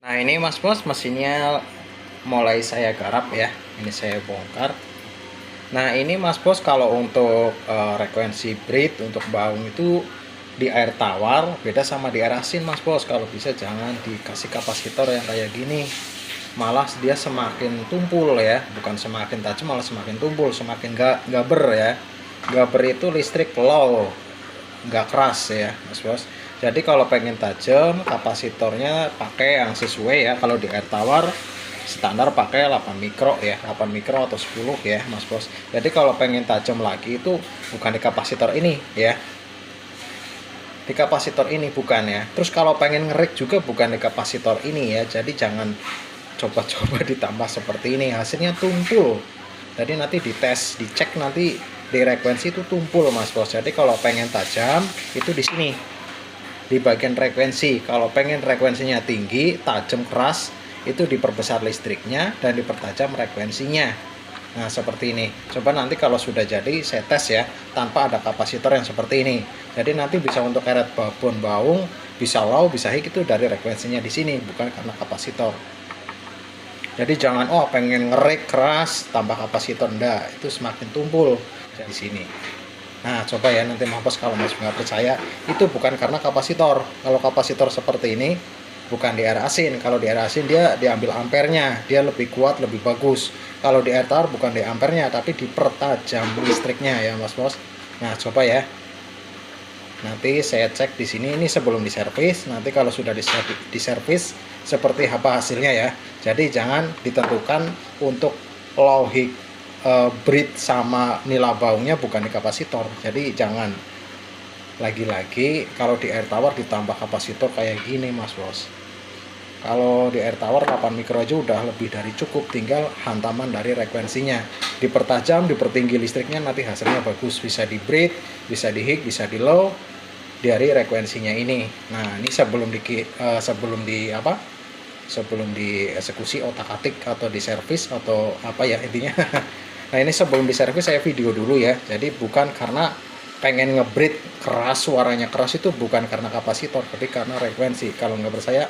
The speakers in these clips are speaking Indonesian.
Nah ini Mas Bos, mesinnya mulai saya garap ya. Ini saya bongkar. Nah ini Mas Bos, kalau untuk frekuensi breed untuk baung itu di air tawar beda sama di air asin Mas Bos. Kalau bisa jangan dikasih kapasitor yang kayak gini, malah dia semakin tumpul ya, bukan semakin tajam malah semakin tumpul, semakin gaber ya. Gaber itu listrik low, nggak keras ya Mas Bos. Jadi kalau pengen tajam, kapasitornya pakai yang sesuai ya. Kalau di air tawar standar pakai 8 mikro ya, 8 mikro atau 10 ya Mas Bos. Jadi kalau pengen tajam lagi itu bukan di kapasitor ini ya, di kapasitor ini bukan ya. Terus kalau pengen ngerik juga bukan di kapasitor ini ya. Jadi jangan coba-coba ditambah seperti ini, hasilnya tumpul. Jadi nanti dites, dicek nanti di frekuensi itu tumpul Mas Bos. Jadi kalau pengen tajam itu di sini, di bagian frekuensi. Kalau pengen frekuensinya tinggi, tajam keras, itu diperbesar listriknya dan dipertajam frekuensinya. Nah seperti ini. Coba nanti kalau sudah jadi saya tes ya, tanpa ada kapasitor yang seperti ini. Jadi nanti bisa untuk eret babon baung, bisa low, bisa high itu dari frekuensinya di sini, bukan karena kapasitor. Jadi jangan pengen ngerik keras tambah kapasitor, enggak, itu semakin tumpul di sini. Nah coba ya nanti mampus kalau Mas nggak percaya, itu bukan karena kapasitor. Kalau kapasitor seperti ini bukan di air asin. Kalau di air asin dia diambil ampernya, dia lebih kuat, lebih bagus. Kalau di air tawar bukan di ampernya tapi dipertajam listriknya ya Mas Bos. Nah coba ya, nanti saya cek di sini, ini sebelum diservis. Nanti kalau sudah diservis seperti apa hasilnya ya. Jadi jangan ditentukan untuk low high breed sama nila baungnya bukan di kapasitor. Jadi jangan, lagi-lagi kalau di air tawar ditambah kapasitor kayak gini Mas Bos. Kalau di air tawar 8 mikro aja udah lebih dari cukup, tinggal hantaman dari frekuensinya dipertajam, dipertinggi listriknya, nanti hasilnya bagus. Bisa di breed, bisa di high, bisa di low dari frekuensinya ini. Nah ini sebelum sebelum dieksekusi otak-atik atau diservis atau apa ya intinya. Nah ini sebelum diservis saya video dulu ya. Jadi bukan karena pengen ngebreed keras, suaranya keras, itu bukan karena kapasitor, tapi karena frekuensi. Kalau nggak percaya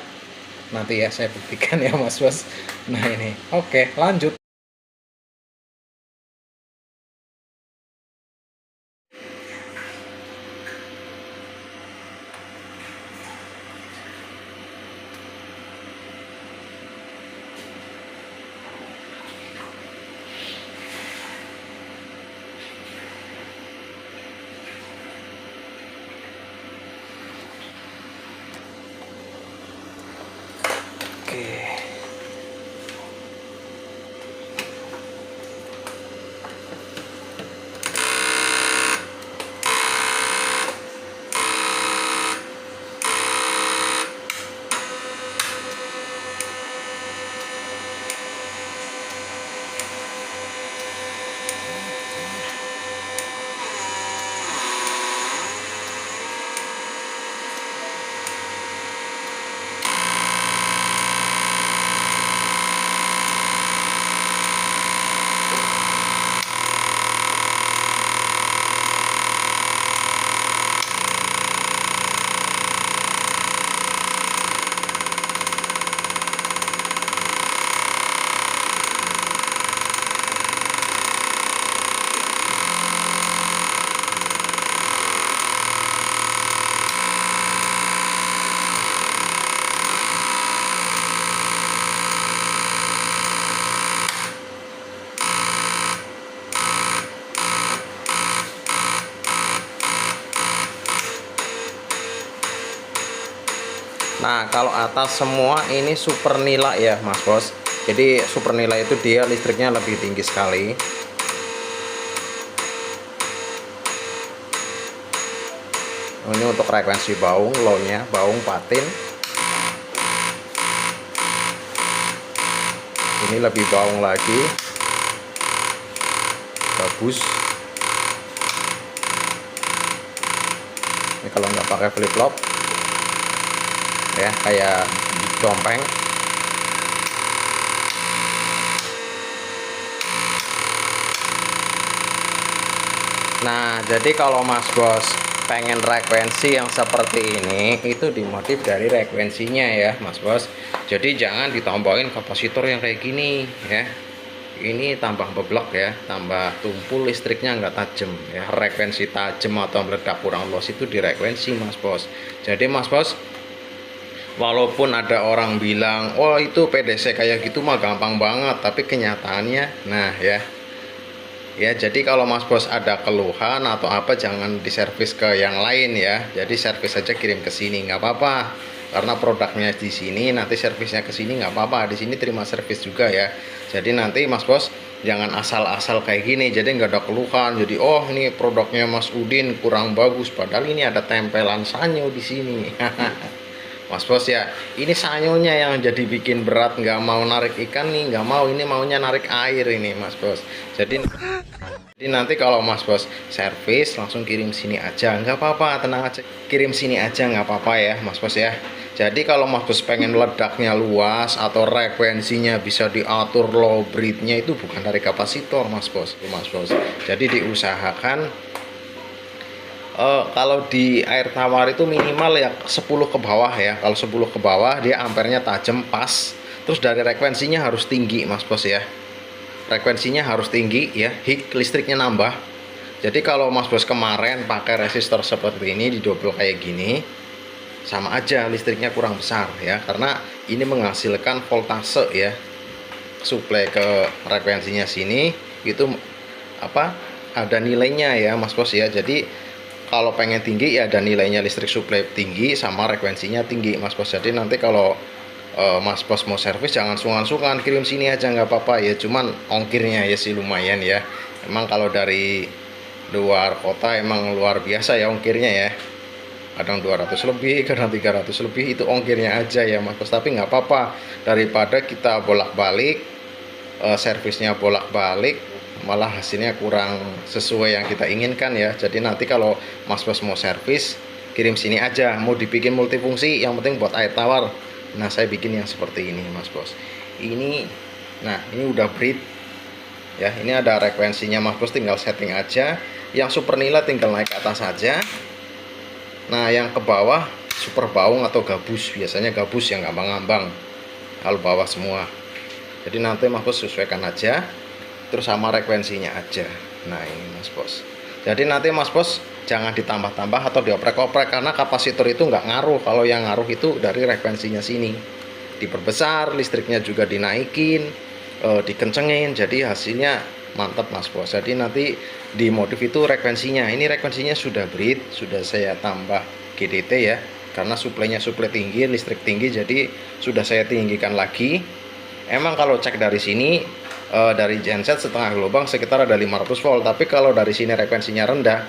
nanti ya saya buktikan ya Mas Bos. Nah ini oke, lanjut. Oke. Nah kalau atas semua ini super nila ya Mas Bos. Jadi super nila itu dia listriknya lebih tinggi sekali. Ini untuk frekuensi baung, low-nya baung patin. Ini lebih baung lagi, bagus. Ini kalau nggak pakai flip flop ya, kayak dompeng. Nah jadi kalau Mas Bos pengen frekuensi yang seperti ini, itu dimodif dari frekuensinya ya Mas Bos. Jadi jangan ditambahin kapasitor yang kayak gini ya. Ini tambah beblok ya, tambah tumpul, listriknya nggak tajam ya. Frekuensi tajam atau meledak kurang los itu di frekuensi Mas Bos. Jadi Mas Bos, walaupun ada orang bilang oh itu PDC kayak gitu mah gampang banget, tapi kenyataannya nah ya jadi kalau Mas Bos ada keluhan atau apa, jangan diservis ke yang lain ya. Jadi servis aja, kirim ke sini nggak apa-apa, karena produknya di sini, nanti servisnya ke sini nggak apa-apa, di sini terima servis juga ya. Jadi nanti Mas Bos jangan asal-asal kayak gini, jadi nggak ada keluhan. Jadi oh ini produknya Mas Udin kurang bagus, padahal ini ada tempelan sanyo di sini. Mas Bos ya, ini sanyonya yang jadi bikin berat, nggak mau narik ikan nih, nggak mau, ini maunya narik air ini Mas Bos. Jadi nanti kalau Mas Bos servis langsung kirim sini aja, nggak apa-apa, tenang aja, kirim sini aja nggak apa-apa ya Mas Bos ya. Jadi kalau Mas Bos pengen meledaknya luas atau frekuensinya bisa diatur low breednya, itu bukan dari kapasitor Mas Bos, Jadi diusahakan kalau di air tawar itu minimal ya 10 ke bawah ya. Kalau 10 ke bawah dia ampernya tajam pas. Terus dari frekuensinya harus tinggi Mas Bos ya. Frekuensinya harus tinggi ya, listriknya nambah. Jadi kalau Mas Bos kemarin pakai resistor seperti ini di double kayak gini, sama aja listriknya kurang besar ya, karena ini menghasilkan voltase ya. Suplai ke frekuensinya sini itu apa? Ada nilainya ya Mas Bos ya. Jadi kalau pengen tinggi ya ada nilainya, listrik suplai tinggi sama frekuensinya tinggi Mas Bos. Jadi nanti kalau Mas Bos mau servis jangan sungkan-sungkan, kirim sini aja nggak apa-apa ya, cuman ongkirnya ya sih lumayan ya. Emang kalau dari luar kota emang luar biasa ya ongkirnya ya, kadang 200 lebih, kadang 300 lebih, itu ongkirnya aja ya Mas Bos. Tapi nggak apa-apa, daripada kita bolak-balik servisnya bolak-balik malah hasilnya kurang sesuai yang kita inginkan ya. Jadi nanti kalau Mas Bos mau servis, kirim sini aja. Mau dibikin multifungsi, yang penting buat air tawar. Nah saya bikin yang seperti ini Mas Bos. Ini, nah ini udah breed ya. Ini ada frekuensinya Mas Bos, tinggal setting aja. Yang super nila tinggal naik ke atas saja. Nah yang ke bawah super baung atau gabus, biasanya gabus yang ngambang-ngambang, kalau bawah semua. Jadi nanti Mas Bos sesuaikan aja, terus sama frekuensinya aja. Nah ini Mas Bos. Jadi nanti Mas Bos jangan ditambah-tambah atau dioprek-oprek, karena kapasitor itu nggak ngaruh. Kalau yang ngaruh itu dari frekuensinya sini, diperbesar, listriknya juga dinaikin, dikencengin, jadi hasilnya mantap Mas Bos. Jadi nanti di modif itu frekuensinya, ini frekuensinya sudah breed, sudah saya tambah GDT ya, karena suplainya suplai tinggi, listrik tinggi, jadi sudah saya tinggikan lagi. Emang kalau cek dari sini dari genset setengah gelombang sekitar ada 500 volt, tapi kalau dari sini frekuensinya rendah,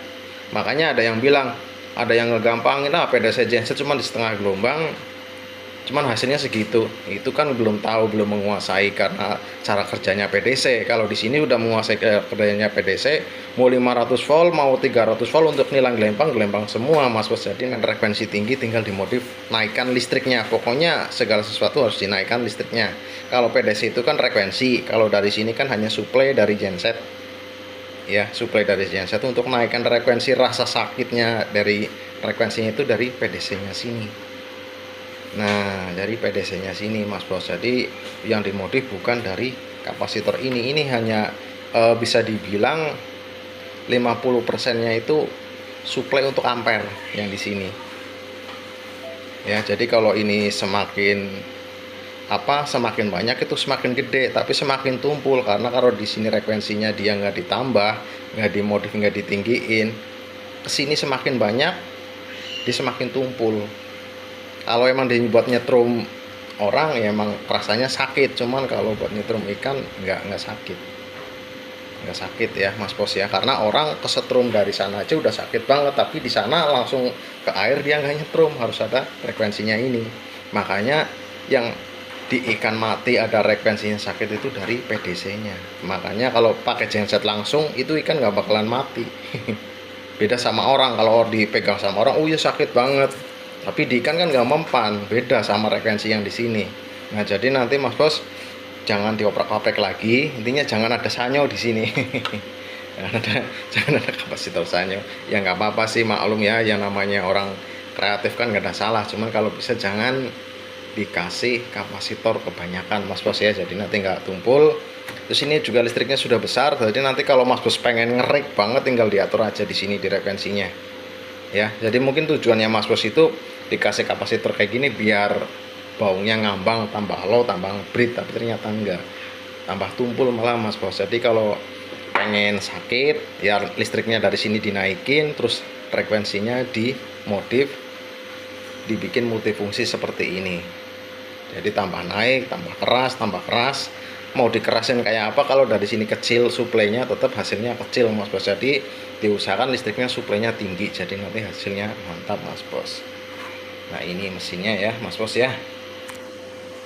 makanya ada yang bilang, ada yang ngegampangin lah PDC genset cuma di setengah gelombang, cuman hasilnya segitu. Itu kan belum tahu, belum menguasai karena cara kerjanya PDC. Kalau di sini udah menguasai kerjanya PDC, mau 500 volt mau 300 volt untuk nilang gelempang semua Mas Bos. Jadi dengan frekuensi tinggi tinggal dimodif, naikkan listriknya. Pokoknya segala sesuatu harus dinaikkan listriknya. Kalau PDC itu kan frekuensi, kalau dari sini kan hanya suplai dari genset ya, suplai dari genset untuk naikkan frekuensi. Rasa sakitnya dari frekuensinya itu dari PDC-nya sini. Nah dari PDC-nya sini Mas Bos. Jadi yang dimodif bukan dari kapasitor ini. Ini hanya bisa dibilang 50%-nya itu suplai untuk ampere yang di sini. Ya, jadi kalau ini semakin banyak itu semakin gede, tapi semakin tumpul, karena kalau di sini frekuensinya dia nggak ditambah, nggak dimodif, nggak ditinggiin, kesini semakin banyak dia semakin tumpul. Kalau emang dibuat nyetrum orang ya emang rasanya sakit, cuman kalau buat nyetrum ikan nggak sakit ya Mas Bos ya, karena orang kesetrum dari sana aja udah sakit banget, tapi di sana langsung ke air dia nggak nyetrum, harus ada frekuensinya ini. Makanya yang di ikan mati ada frekuensinya sakit itu dari PDC-nya. Makanya kalau pakai genset langsung itu ikan nggak bakalan mati. Beda sama orang, kalau dipegang sama orang, oh ya sakit banget. Tapi di ikan kan nggak mempan, beda sama frekuensi yang di sini. Nah jadi nanti Mas Bos jangan dioprek-oprek lagi, intinya jangan ada sanyo di sini. Jangan ada kapasitornya. Ya nggak apa-apa sih, maklum ya, yang namanya orang kreatif kan nggak ada salah, cuman kalau bisa jangan dikasih kapasitor kebanyakan Mas Bos ya, jadi nanti nggak tumpul. Terus ini juga listriknya sudah besar, jadi nanti kalau Mas Bos pengen ngerik banget tinggal diatur aja di sini di frekuensinya ya. Jadi mungkin tujuannya Mas Bos itu dikasih kapasitor kayak gini biar baungnya ngambang, tambah low, tambah ngebrit, tapi ternyata enggak, tambah tumpul malah Mas Bos. Jadi kalau pengen sakit ya listriknya dari sini dinaikin, terus frekuensinya dimodif, dibikin multifungsi seperti ini. Jadi tambah naik, tambah keras. Mau dikerasin kayak apa, kalau dari sini kecil suplainya tetap hasilnya kecil Mas Bos. Jadi diusahakan listriknya suplainya tinggi, jadi nanti hasilnya mantap Mas Bos. Nah ini mesinnya ya Mas Bos ya.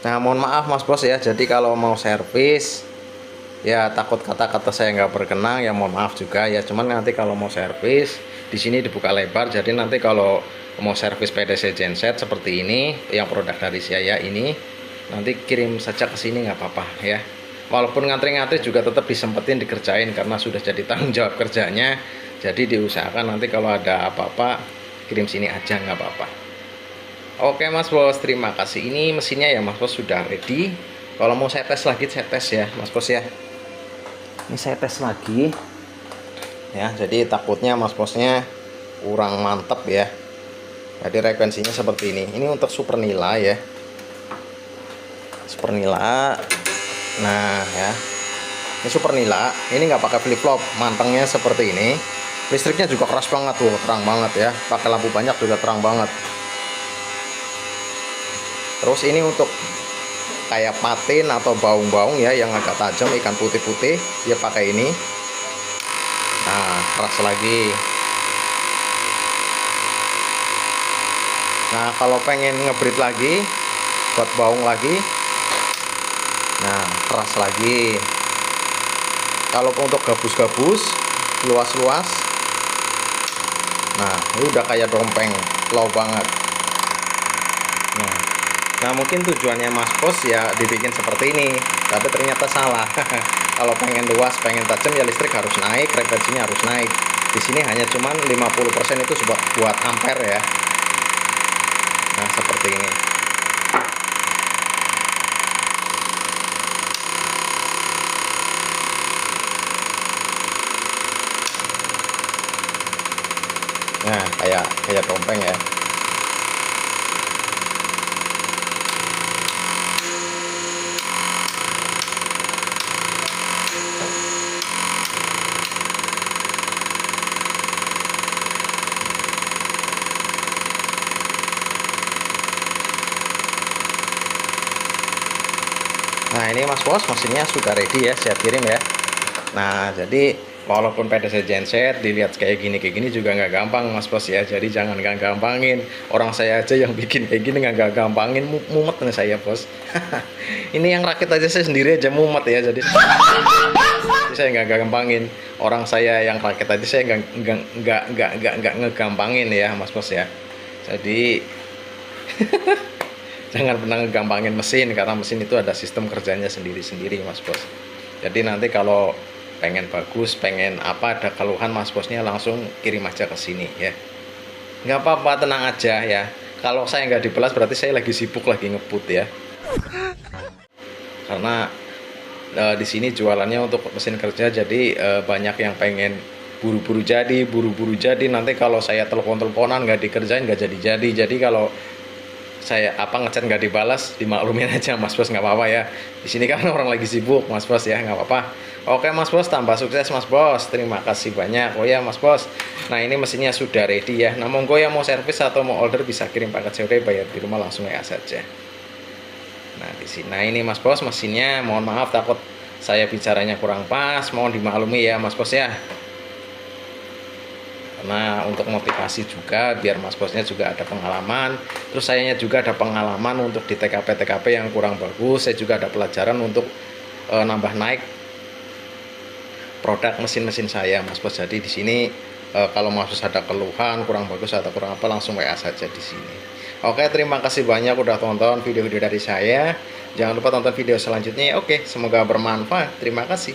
Nah mohon maaf Mas Bos ya, jadi kalau mau servis ya takut kata-kata saya nggak berkenan ya, mohon maaf juga ya. Cuman nanti kalau mau servis di sini dibuka lebar, jadi nanti kalau mau servis PDC genset seperti ini yang produk dari saya ini, nanti kirim saja ke sini nggak apa-apa ya. Walaupun ngantri-ngantri juga tetap disempetin dikerjain karena sudah jadi tanggung jawab kerjanya. Jadi diusahakan nanti kalau ada apa-apa kirim sini aja nggak apa-apa. Oke Mas Bos, terima kasih. Ini mesinnya ya Mas Bos sudah ready. Kalau mau saya tes lagi, saya tes ya Mas Bos ya. Ini saya tes lagi ya, jadi takutnya Mas Bosnya kurang mantep ya. Jadi frekuensinya seperti ini. Ini untuk super nila ya, super nila. Nah ya, ini super nila, ini nggak pakai flip flop, mantengnya seperti ini. Listriknya juga keras banget tuh, terang banget ya, pakai lampu banyak juga terang banget. Terus ini untuk kayak patin atau baung-baung ya yang agak tajam, ikan putih-putih, dia pakai ini. Nah keras lagi. Nah kalau pengen ngebrit lagi buat baung lagi, nah keras lagi. Kalau untuk gabus-gabus luas-luas, nah ini udah kayak dompeng, low banget. Nah mungkin tujuannya Mas Bos ya dibikin seperti ini, tapi ternyata salah. Kalau pengen luas, pengen tajam ya listrik harus naik, frekuensinya harus naik. Di sini hanya cuman 50% itu buat ampere ya. Nah seperti ini. Nah kayak dompeng ya. Nah ini Mas Bos, mesinnya sudah ready ya, siap kirim ya. Nah jadi walaupun PDC genset dilihat kayak gini juga nggak gampang Mas Bos ya. Jadi jangan gampangin. Orang saya aja yang bikin kayak gini nggak gampangin, mumet nih saya Bos. Ini yang rakit aja saya sendiri aja mumet ya. Jadi saya nggak gampangin. Orang saya yang rakit aja saya nggak ngegampangin ya Mas Bos ya. Jadi jangan pernah ngegampangin mesin, karena mesin itu ada sistem kerjanya sendiri-sendiri Mas Bos. Jadi nanti kalau pengen bagus, pengen apa, ada keluhan Mas Bosnya langsung kirim aja ke sini ya. Nggak apa-apa, tenang aja ya. Kalau saya nggak dibalas berarti saya lagi sibuk, lagi ngebut ya. Karena di sini jualannya untuk mesin kerja, jadi banyak yang pengen buru-buru jadi. Nanti kalau saya telepon-teleponan nggak dikerjain, nggak jadi. Jadi kalau saya ngechat nggak dibalas, dimaklumin aja Mas Bos, nggak apa-apa ya. Di sini kan orang lagi sibuk Mas Bos ya, nggak apa-apa. Oke Mas Bos, tambah sukses Mas Bos, terima kasih banyak. Oh ya Mas Bos, nah ini mesinnya sudah ready ya. Nah monggo ya, mau servis atau mau order bisa kirim paket COD, bayar di rumah langsung ya saja. Nah di sini, nah ini Mas Bos mesinnya, mohon maaf takut saya bicaranya kurang pas, mohon dimaklumi ya Mas Bos ya. Karena untuk motivasi juga biar Mas Bosnya juga ada pengalaman, terus sayanya juga ada pengalaman untuk di TKP yang kurang bagus. Saya juga ada pelajaran untuk nambah naik produk mesin-mesin saya Mas Bos. Jadi di sini kalau Mas Bos ada keluhan kurang bagus atau kurang apa, langsung WA saja di sini. Oke, terima kasih banyak udah tonton video-video dari saya. Jangan lupa tonton video selanjutnya. Oke, semoga bermanfaat. Terima kasih.